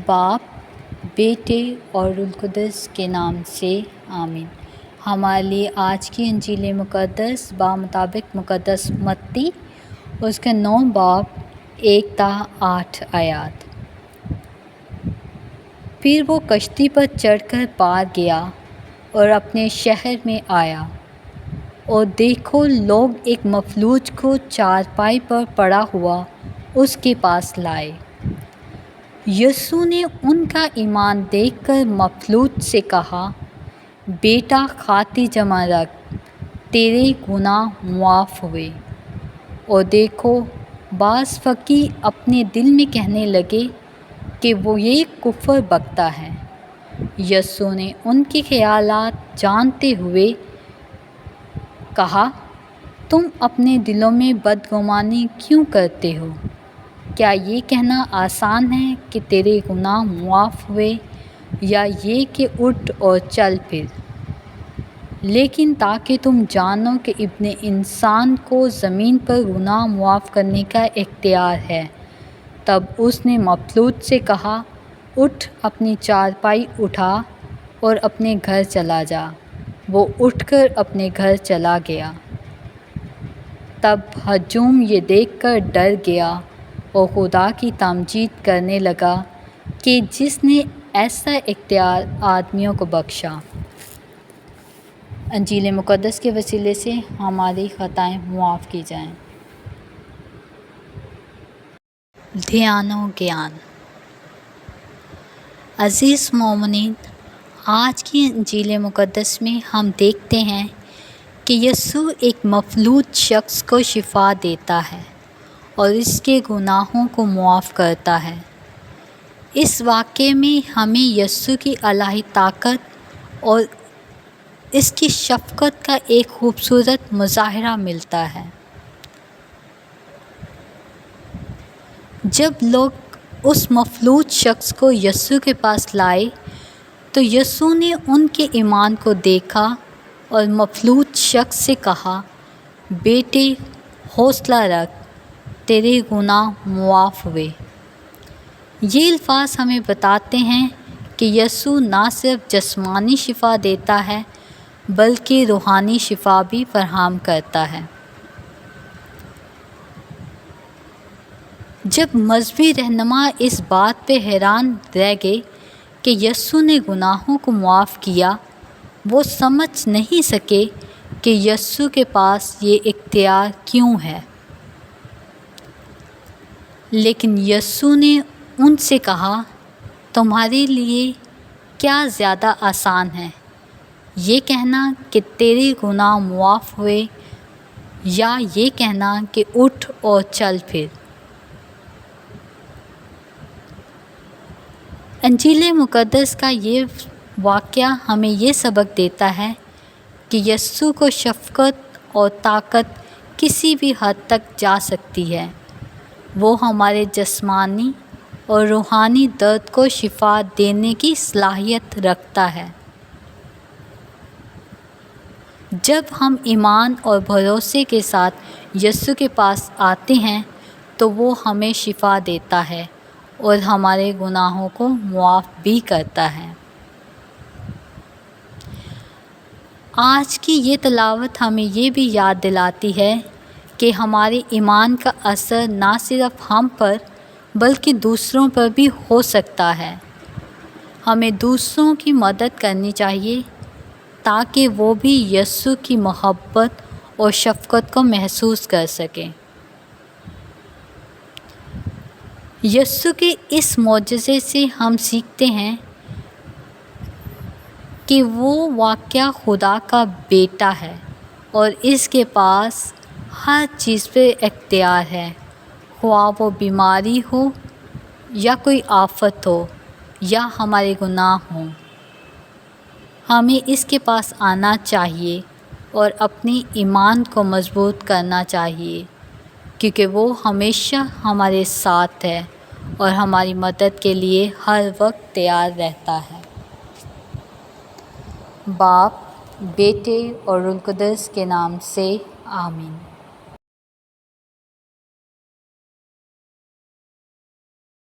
باپ، بیٹے اور روح القدس کے نام سے آمین۔ ہمارے لیے آج کی انجیل مقدس بمطابق مقدس متی اس کے 9 باب 1 تا 8 آیات۔ پھر وہ کشتی پر چڑھ کر پار گیا اور اپنے شہر میں آیا، اور دیکھو لوگ ایک مفلوج کو چارپائی پر پڑا ہوا اس کے پاس لائے۔ یسوع نے ان کا ایمان دیکھ کر مفلوج سے کہا، بیٹا کھاتی جمع رکھ، تیرے گناہ معاف ہوئے۔ اور دیکھو بعض فقیہ اپنے دل میں کہنے لگے کہ وہ یہ کفر بکتا ہے۔ یسوع نے ان کے خیالات جانتے ہوئے کہا، تم اپنے دلوں میں بدگمانی کیوں کرتے ہو؟ کیا یہ کہنا آسان ہے کہ تیرے گناہ معاف ہوئے، یا یہ کہ اٹھ اور چل پھر؟ لیکن تاکہ تم جانو کہ ابن انسان کو زمین پر گناہ معاف کرنے کا اختیار ہے۔ تب اس نے مفلوج سے کہا، اٹھ، اپنی چارپائی اٹھا اور اپنے گھر چلا جا۔ وہ اٹھ کر اپنے گھر چلا گیا۔ تب ہجوم یہ دیکھ کر ڈر گیا اور خدا کی تمجید کرنے لگا کہ جس نے ایسا اختیار آدمیوں کو بخشا۔ انجیل مقدس کے وسیلے سے ہماری خطائیں معاف کی جائیں۔ دھیان و گیان۔ عزیز مومنین، آج کی انجیل مقدس میں ہم دیکھتے ہیں کہ یسوع ایک مفلوج شخص کو شفا دیتا ہے اور اس کے گناہوں کو معاف کرتا ہے۔ اس واقعے میں ہمیں یسوع کی الہی طاقت اور اس کی شفقت کا ایک خوبصورت مظاہرہ ملتا ہے۔ جب لوگ اس مفلوج شخص کو یسوع کے پاس لائے تو یسوع نے ان کے ایمان کو دیکھا اور مفلوج شخص سے کہا، بیٹے حوصلہ رکھ، تیرے گناہ معاف ہوئے۔ یہ الفاظ ہمیں بتاتے ہیں کہ یسوع نہ صرف جسمانی شفا دیتا ہے بلکہ روحانی شفا بھی فراہم کرتا ہے۔ جب مذہبی رہنما اس بات پہ حیران رہ گئے کہ یسوع نے گناہوں کو معاف کیا، وہ سمجھ نہیں سکے کہ یسوع کے پاس یہ اختیار کیوں ہے۔ لیکن یسوع نے ان سے کہا، تمہارے لیے کیا زیادہ آسان ہے، یہ کہنا کہ تیرے گناہ معاف ہوئے، یا یہ کہنا کہ اٹھ اور چل پھر؟ انجیل مقدس کا یہ واقعہ ہمیں یہ سبق دیتا ہے کہ یسوع کو شفقت اور طاقت کسی بھی حد تک جا سکتی ہے۔ وہ ہمارے جسمانی اور روحانی درد کو شفا دینے کی صلاحیت رکھتا ہے۔ جب ہم ایمان اور بھروسے کے ساتھ یسوع کے پاس آتے ہیں تو وہ ہمیں شفا دیتا ہے اور ہمارے گناہوں کو معاف بھی کرتا ہے۔ آج کی یہ تلاوت ہمیں یہ بھی یاد دلاتی ہے کہ ہمارے ایمان کا اثر نہ صرف ہم پر بلکہ دوسروں پر بھی ہو سکتا ہے۔ ہمیں دوسروں کی مدد کرنی چاہیے تاکہ وہ بھی یسوع کی محبت اور شفقت کو محسوس کر سکیں۔ یسوع کے اس معجزے سے ہم سیکھتے ہیں کہ وہ واقعہ خدا کا بیٹا ہے اور اس کے پاس ہر چیز پہ اختیار ہے، خواہ وہ بیماری ہو یا کوئی آفت ہو یا ہمارے گناہ ہوں۔ ہمیں اس کے پاس آنا چاہیے اور اپنی ایمان کو مضبوط کرنا چاہیے، کیونکہ وہ ہمیشہ ہمارے ساتھ ہے اور ہماری مدد کے لیے ہر وقت تیار رہتا ہے۔ باپ، بیٹے اور روح القدس کے نام سے آمین۔